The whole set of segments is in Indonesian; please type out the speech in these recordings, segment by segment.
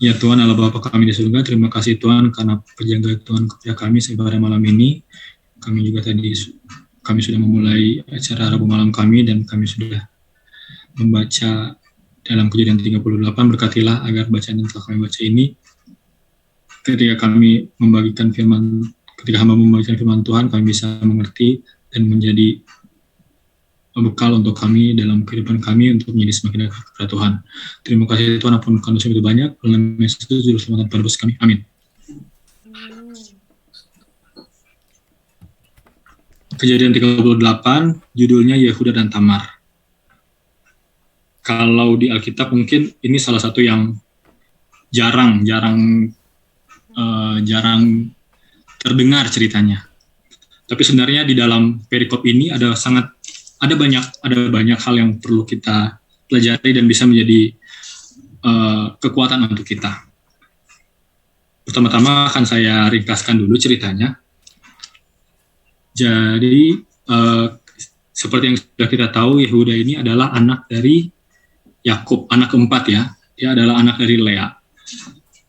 Ya Tuhan Allah Bapa kami di surga, terima kasih Tuhan karena penjaga Tuhan kepada kami sampai pada malam ini. Kami juga tadi kami sudah memulai acara Rabu malam kami dan kami sudah membaca dalam Kejadian 38. Berkatilah agar bacaan yang telah kami baca ini ketika kami membagikan firman, ketika hamba membagikan firman Tuhan, kami bisa mengerti dan menjadi bekal untuk kami dalam kehidupan kami untuk menjadi semakin dekat kepada Tuhan. Terima kasih Tuhan, ampunkan dosa itu banyak, dalam Yesus Juru Selamat dan Penebus kami. Amin. Kejadian 38, judulnya Yehuda dan Tamar. Kalau di Alkitab mungkin ini salah satu yang jarang terdengar ceritanya. Tapi sebenarnya di dalam perikop ini ada banyak hal yang perlu kita pelajari dan bisa menjadi kekuatan untuk kita. Pertama-tama akan saya ringkaskan dulu ceritanya. Jadi seperti yang sudah kita tahu, Yehuda ini adalah anak dari Yakub, anak keempat ya. Dia adalah anak dari Lea,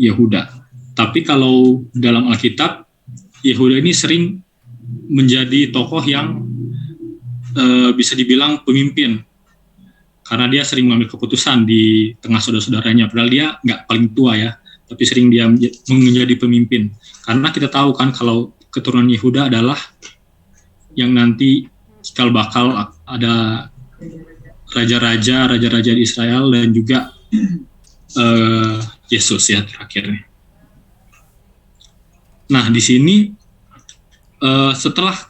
Yehuda. Tapi kalau dalam Alkitab, Yehuda ini sering menjadi tokoh yang bisa dibilang pemimpin, karena dia sering mengambil keputusan di tengah saudara-saudaranya. Padahal dia nggak paling tua ya, tapi sering dia menjadi pemimpin. Karena kita tahu kan kalau keturunan Yehuda adalah yang nanti cikal bakal ada raja-raja di Israel dan juga Yesus ya terakhirnya. Nah di sini setelah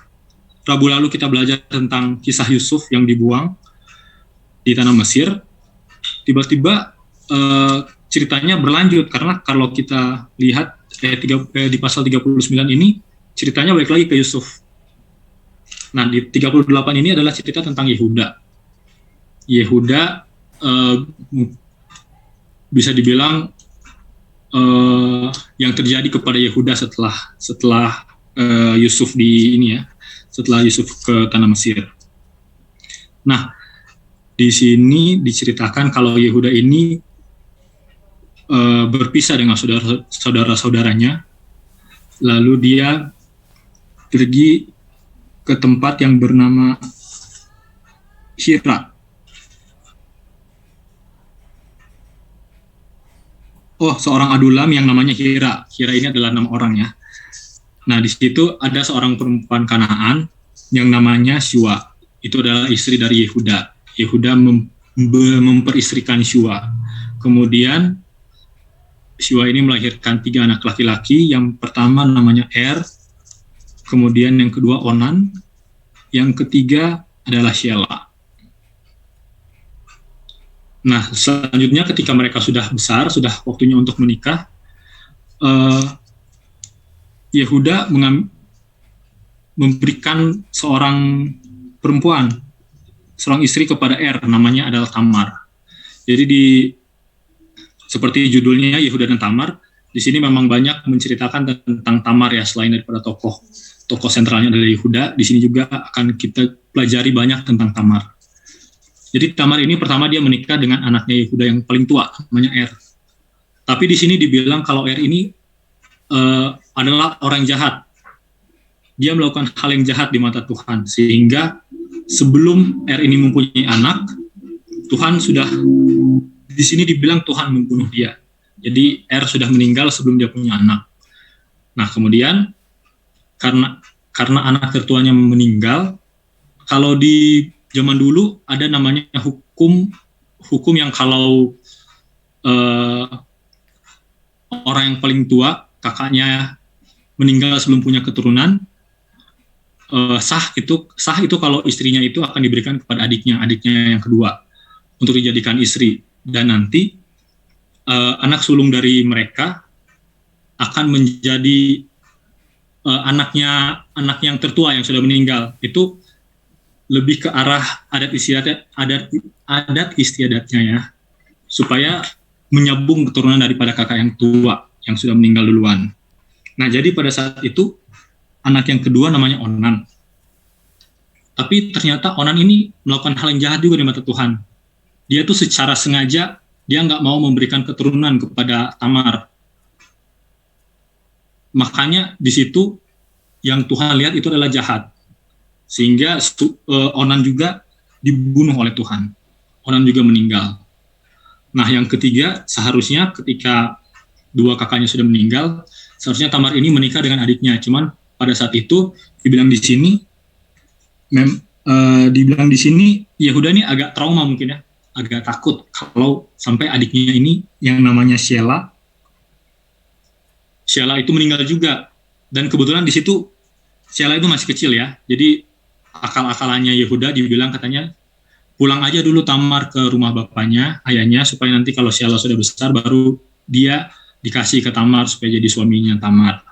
Rabu lalu kita belajar tentang kisah Yusuf yang dibuang di tanah Mesir, tiba-tiba ceritanya berlanjut, karena kalau kita lihat di pasal 39 ini ceritanya balik lagi ke Yusuf. Nah di 38 ini adalah cerita tentang Yehuda. Yehuda bisa dibilang yang terjadi kepada Yehuda setelah Yusuf setelah Yusuf ke tanah Mesir. Nah, di sini diceritakan kalau Yehuda ini berpisah dengan saudara-saudaranya, lalu dia pergi ke tempat yang bernama Hira. Seorang adulam yang namanya Hira. Hira ini adalah nama orang ya. Nah, di situ ada seorang perempuan Kanaan yang namanya Syua. Itu adalah istri dari Yehuda. Yehuda memperistrikan Syua. Kemudian Syua ini melahirkan 3 anak laki-laki. Yang pertama namanya kemudian yang kedua Onan, yang ketiga adalah Shelah. Nah, selanjutnya ketika mereka sudah besar, sudah waktunya untuk menikah, Yehuda memberikan seorang perempuan, seorang istri kepada namanya adalah Tamar. Jadi seperti judulnya Yehuda dan Tamar, di sini memang banyak menceritakan tentang Tamar ya, selain daripada tokoh sentralnya adalah Yehuda, di sini juga akan kita pelajari banyak tentang Tamar. Jadi Tamar ini pertama dia menikah dengan anaknya Yehuda yang paling tua, namanya Tapi di sini dibilang kalau ini adalah orang jahat. Dia melakukan hal yang jahat di mata Tuhan, sehingga sebelum ini mempunyai anak, Tuhan sudah, di sini dibilang Tuhan membunuh dia. Jadi sudah meninggal sebelum dia punya anak. Nah kemudian karena anak tertuanya meninggal, kalau di zaman dulu ada namanya hukum yang kalau orang yang paling tua, kakaknya meninggal sebelum punya keturunan, sah itu kalau istrinya itu akan diberikan kepada adiknya yang kedua untuk dijadikan istri, dan nanti anak sulung dari mereka akan menjadi anak yang tertua yang sudah meninggal. Itu lebih ke arah adat istiadatnya ya, supaya menyambung keturunan daripada kakak yang tua yang sudah meninggal duluan. Nah jadi pada saat itu anak yang kedua namanya Onan. Tapi ternyata Onan ini melakukan hal yang jahat juga di mata Tuhan. Dia tuh secara sengaja dia nggak mau memberikan keturunan kepada Tamar. Makanya di situ yang Tuhan lihat itu adalah jahat. Sehingga Onan juga dibunuh oleh Tuhan. Onan juga meninggal. Nah, yang ketiga, seharusnya ketika dua kakaknya sudah meninggal, seharusnya Tamar ini menikah dengan adiknya. Cuman pada saat itu dibilang di sini Yehuda ini agak trauma mungkin ya, agak takut kalau sampai adiknya ini yang namanya Shelah itu meninggal juga. Dan kebetulan di situ Shelah itu masih kecil ya, jadi akal-akalannya Yehuda dibilang katanya pulang aja dulu Tamar ke rumah bapaknya, ayahnya, supaya nanti kalau Shelah sudah besar baru dia dikasih ke Tamar supaya jadi suaminya Tamar,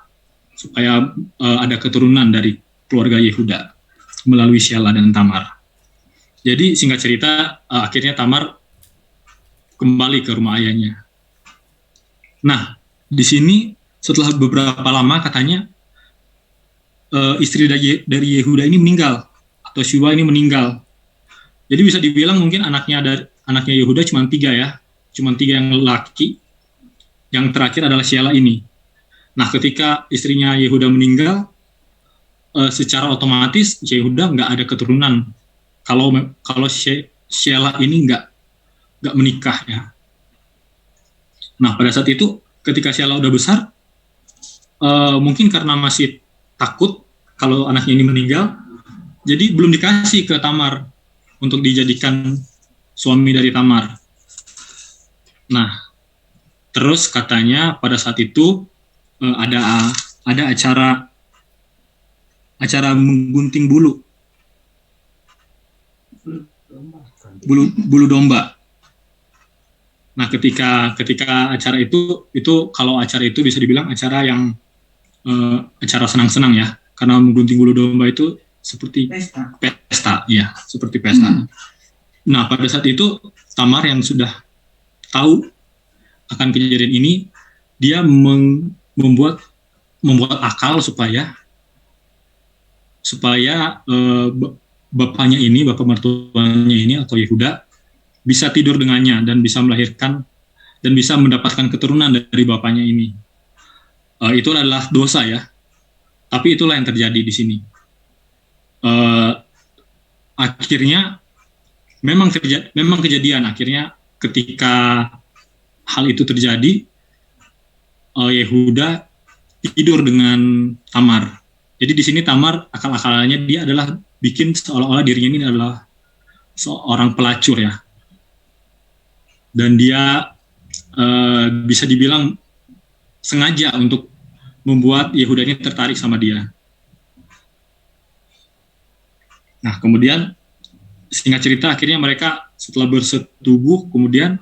supaya ada keturunan dari keluarga Yehuda melalui Shelah dan Tamar. Jadi singkat cerita akhirnya Tamar kembali ke rumah ayahnya. Nah, di sini setelah beberapa lama katanya istri dari Yehuda ini meninggal, atau Shua ini meninggal. Jadi bisa dibilang mungkin anaknya Yehuda cuma 3 ya, cuma 3 yang laki. Yang terakhir adalah Shelah ini. Nah, ketika istrinya Yehuda meninggal, secara otomatis Yehuda nggak ada keturunan. Kalau Shelah ini nggak menikah ya. Nah, pada saat itu ketika Shelah udah besar, mungkin karena masih takut kalau anaknya ini meninggal, jadi belum dikasih ke Tamar untuk dijadikan suami dari Tamar. Nah, terus katanya pada saat itu ada acara menggunting bulu domba. Nah, ketika acara itu kalau acara itu bisa dibilang acara yang acara senang-senang ya, karena menggunting bulu domba itu seperti pesta ya, seperti pesta. Nah, pada saat itu Tamar yang sudah tahu akan kejadian ini, dia membuat akal supaya bapak mertuanya ini atau Yehuda bisa tidur dengannya dan bisa melahirkan dan bisa mendapatkan keturunan dari bapaknya ini. Itu adalah dosa ya, tapi itulah yang terjadi di sini. Akhirnya memang kejadian akhirnya ketika hal itu terjadi, Yehuda tidur dengan Tamar. Jadi di sini Tamar akal-akalannya dia adalah bikin seolah-olah dirinya ini adalah seorang pelacur ya, dan dia bisa dibilang sengaja untuk membuat Yehuda ini tertarik sama dia. Nah, kemudian singkat cerita akhirnya mereka setelah bersetubuh, kemudian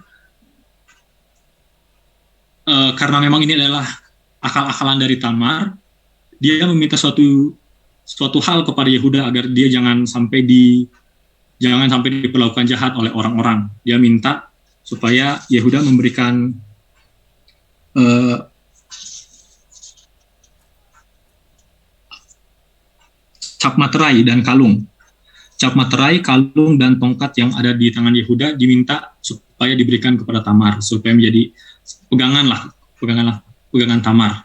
karena memang ini adalah akal-akalan dari Tamar, dia meminta suatu hal kepada Yehuda agar dia jangan sampai diperlakukan jahat oleh orang-orang. Dia minta supaya Yehuda memberikan cap materai dan kalung. Cap materai, kalung, dan tongkat yang ada di tangan Yehuda diminta supaya diberikan kepada Tamar, supaya menjadi pegangan Tamar.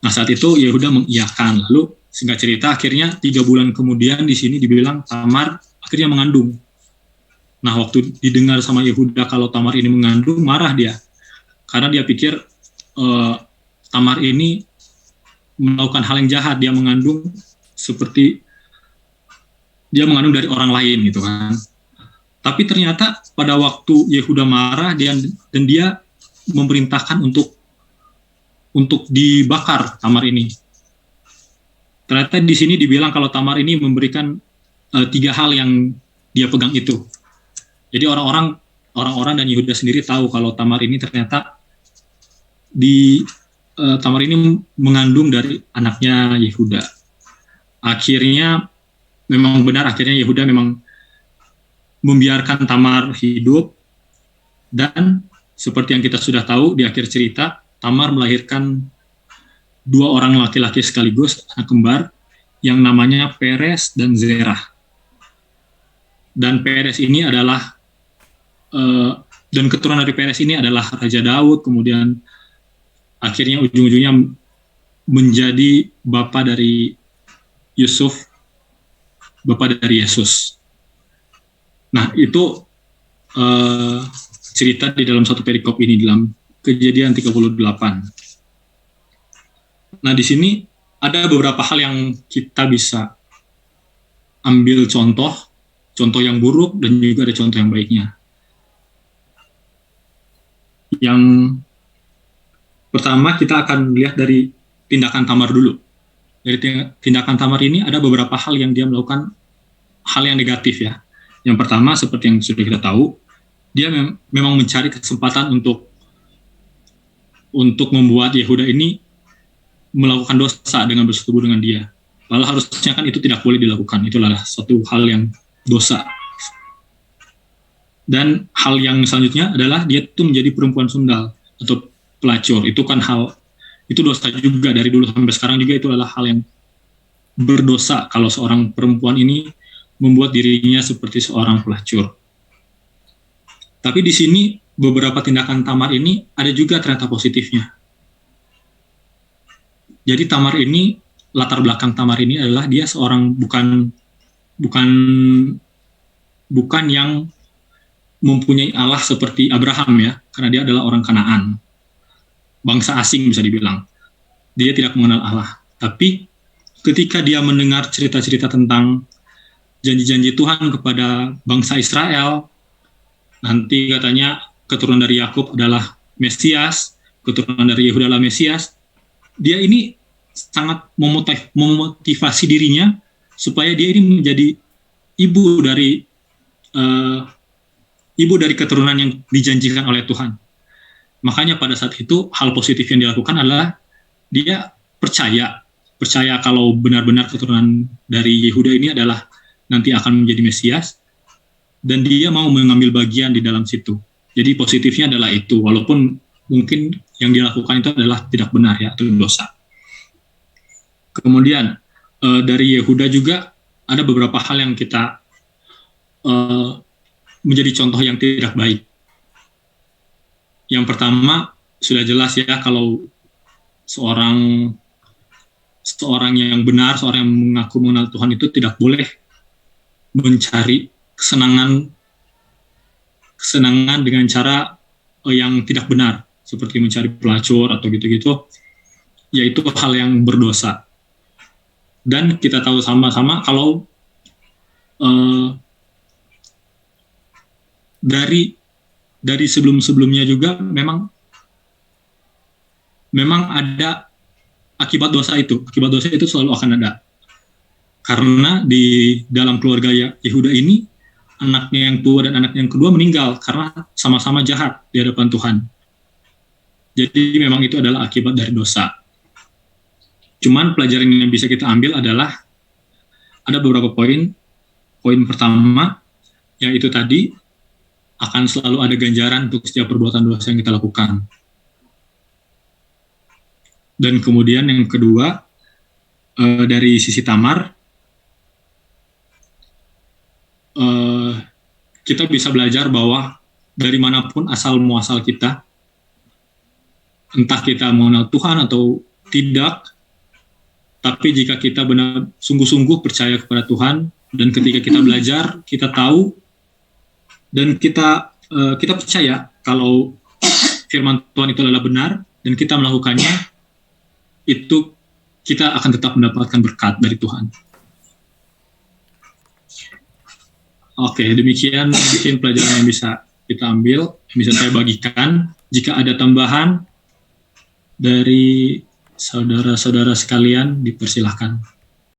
Nah, saat itu Yehuda mengiyakan. Lalu singkat cerita akhirnya 3 bulan kemudian di sini dibilang Tamar akhirnya mengandung. Nah, waktu didengar sama Yehuda kalau Tamar ini mengandung, marah dia. Karena dia pikir Tamar ini melakukan hal yang jahat, dia mengandung seperti dia mengandung dari orang lain gitu kan. Tapi ternyata pada waktu Yehuda marah dan dia memerintahkan untuk dibakar Tamar ini. Ternyata di sini dibilang kalau Tamar ini memberikan 3 hal yang dia pegang itu. Jadi orang-orang dan Yehuda sendiri tahu kalau Tamar ini ternyata Tamar ini mengandung dari anaknya Yehuda. Akhirnya memang benar, akhirnya Yehuda memang membiarkan Tamar hidup, dan seperti yang kita sudah tahu di akhir cerita, Tamar melahirkan 2 orang laki-laki sekaligus, anak kembar, yang namanya Peres dan Zerah. Dan Peres ini adalah Dan keturunan dari Peres ini adalah Raja Daud, kemudian akhirnya ujung-ujungnya menjadi bapak dari Yusuf, bapak dari Yesus. Nah, itu cerita di dalam satu perikop ini, dalam Kejadian 38. Nah, di sini ada beberapa hal yang kita bisa ambil contoh yang buruk dan juga ada contoh yang baiknya. Yang pertama kita akan lihat dari tindakan Tamar dulu. Dari tindakan Tamar ini ada beberapa hal yang dia melakukan, hal yang negatif ya. Yang pertama, seperti yang sudah kita tahu, dia memang mencari kesempatan untuk membuat Yehuda ini melakukan dosa dengan bersetubuh dengan dia. Lalu harusnya kan itu tidak boleh dilakukan. Itulah suatu hal yang dosa. Dan hal yang selanjutnya adalah dia itu menjadi perempuan sundal atau pelacur. Itu kan itu dosa juga dari dulu sampai sekarang juga. Itu adalah hal yang berdosa kalau seorang perempuan ini membuat dirinya seperti seorang pelacur. Tapi di sini beberapa tindakan Tamar ini ada juga ternyata positifnya. Jadi Tamar ini, latar belakang Tamar ini adalah dia seorang bukan yang mempunyai Allah seperti Abraham ya, karena dia adalah orang Kanaan, bangsa asing bisa dibilang. Dia tidak mengenal Allah. Tapi ketika dia mendengar cerita-cerita tentang janji-janji Tuhan kepada bangsa Israel, nanti katanya keturunan dari Yakub adalah Mesias, keturunan dari Yehuda adalah Mesias, dia ini sangat memotivasi dirinya supaya dia ini menjadi ibu dari keturunan yang dijanjikan oleh Tuhan. Makanya pada saat itu hal positif yang dilakukan adalah dia percaya kalau benar-benar keturunan dari Yehuda ini adalah nanti akan menjadi Mesias, dan dia mau mengambil bagian di dalam situ. Jadi positifnya adalah itu, walaupun mungkin yang dilakukan itu adalah tidak benar ya, atau dosa. Kemudian dari Yehuda juga ada beberapa hal yang kita menjadi contoh yang tidak baik. Yang pertama sudah jelas ya, kalau seorang yang benar, seorang yang mengaku mengenal Tuhan itu tidak boleh mencari kesenangan dengan cara yang tidak benar, seperti mencari pelacur atau gitu-gitu, yaitu hal yang berdosa. Dan kita tahu sama-sama kalau dari sebelum-sebelumnya juga memang ada akibat dosa itu. Akibat dosa itu selalu akan ada. Karena di dalam keluarga Yehuda ini, anaknya yang tua dan anaknya yang kedua meninggal karena sama-sama jahat di hadapan Tuhan. Jadi memang itu adalah akibat dari dosa. Cuman pelajaran yang bisa kita ambil adalah ada beberapa poin. Poin pertama, yaitu tadi, akan selalu ada ganjaran untuk setiap perbuatan dosa yang kita lakukan. Dan kemudian yang kedua, dari sisi Tamar, kita bisa belajar bahwa dari manapun asal muasal kita, entah kita mengenal Tuhan atau tidak, tapi jika kita benar sungguh-sungguh percaya kepada Tuhan, dan ketika kita belajar, kita tahu, dan kita percaya kalau firman Tuhan itu adalah benar, dan kita melakukannya, itu kita akan tetap mendapatkan berkat dari Tuhan. Oke, demikian mungkin pelajaran yang bisa kita ambil, yang bisa saya bagikan. Jika ada tambahan dari saudara-saudara sekalian, dipersilahkan.